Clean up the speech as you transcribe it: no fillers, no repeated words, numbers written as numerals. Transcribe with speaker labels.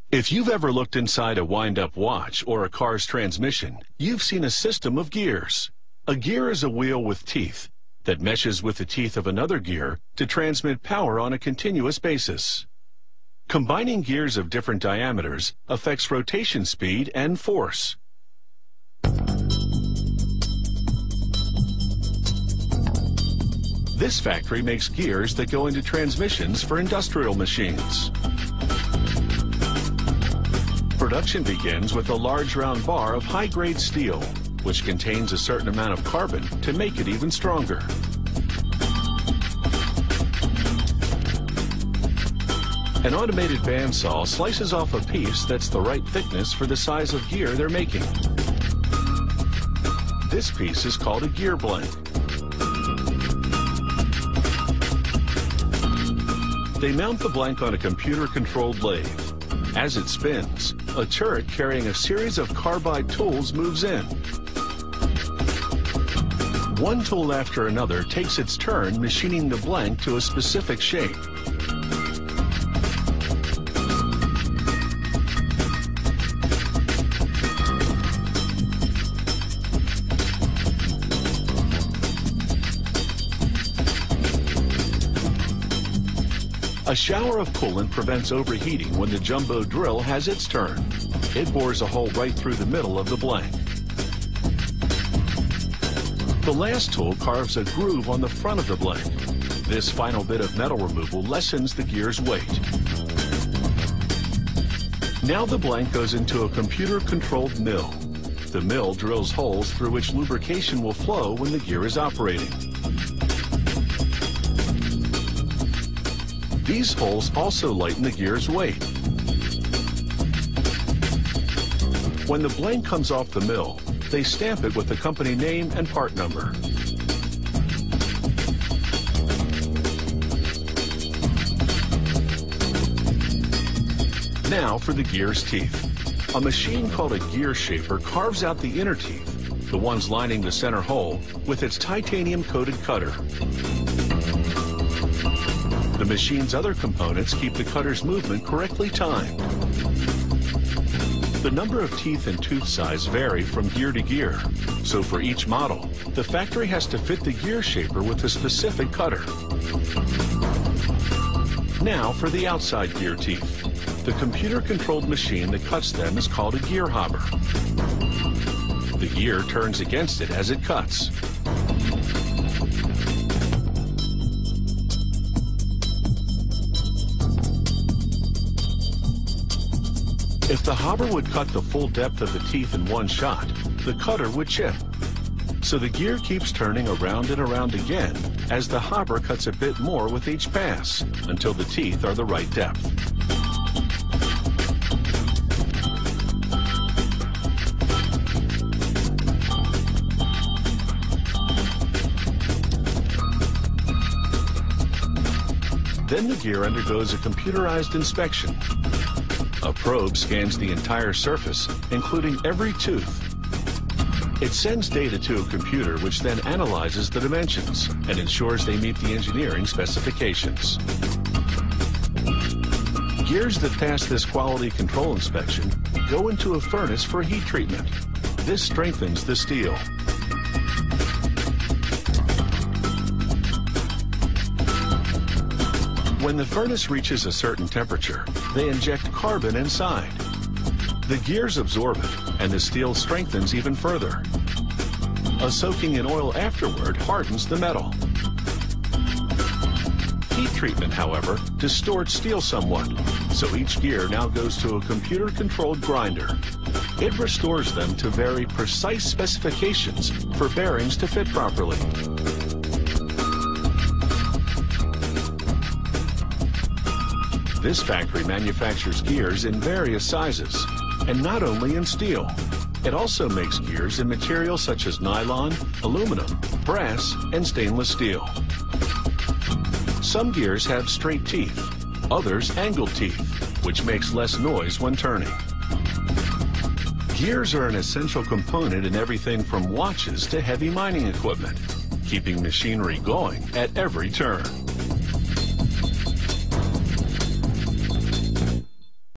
Speaker 1: If you've ever looked inside a wind-up watch or a car's transmission, you've seen a system of gears. A gear is a wheel with teeth that meshes with the teeth of another gear to transmit power on a continuous basis. Combining gears of different diameters affects rotation speed and force. This factory makes gears that go into transmissions for industrial machines. Production begins with a large round bar of high-grade steel, which contains a certain amount of carbon to make it even stronger. An automated bandsaw slices off a piece that's the right thickness for the size of gear they're making. This piece is called a gear blank. They mount the blank on a computer-controlled lathe. As it spins, a turret carrying a series of carbide tools moves in. One tool after another takes its turn machining the blank to a specific shape. A shower of coolant prevents overheating when the jumbo drill has its turn. It bores a hole right through the middle of the blank. The last tool carves a groove on the front of the blank. This final bit of metal removal lessens the gear's weight. Now the blank goes into a computer-controlled mill. The mill drills holes through which lubrication will flow when the gear is operating. These holes also lighten the gear's weight. When the blank comes off the mill, they stamp it with the company name and part number. Now for the gear's teeth. A machine called a gear shaper carves out the inner teeth, the ones lining the center hole, with its titanium-coated cutter. The machine's other components keep the cutter's movement correctly timed. The number of teeth and tooth size vary from gear to gear, so for each model, the factory has to fit the gear shaper with a specific cutter. Now for the outside gear teeth. The computer-controlled machine that cuts them is called a gear hopper. The gear turns against it as it cuts. If the hopper would cut the full depth of the teeth in one shot, the cutter would chip. So the gear keeps turning around and around again as the hopper cuts a bit more with each pass until the teeth are the right depth. Then the gear undergoes a computerized inspection. A probe scans the entire surface, including every tooth. It sends data to a computer which then analyzes the dimensions and ensures they meet the engineering specifications. Gears that pass this quality control inspection go into a furnace for heat treatment. This strengthens the steel. When the furnace reaches a certain temperature, they inject carbon inside. The gears absorb it, and the steel strengthens even further. A soaking in oil afterward hardens the metal. Heat treatment, however, distorts steel somewhat, so each gear now goes to a computer-controlled grinder. It restores them to very precise specifications for bearings to fit properly. This factory manufactures gears in various sizes, and not only in steel. It also makes gears in materials such as nylon, aluminum, brass, and stainless steel. Some gears have straight teeth, others angled teeth, which makes less noise when turning. Gears are an essential component in everything from watches to heavy mining equipment, keeping machinery going at every turn.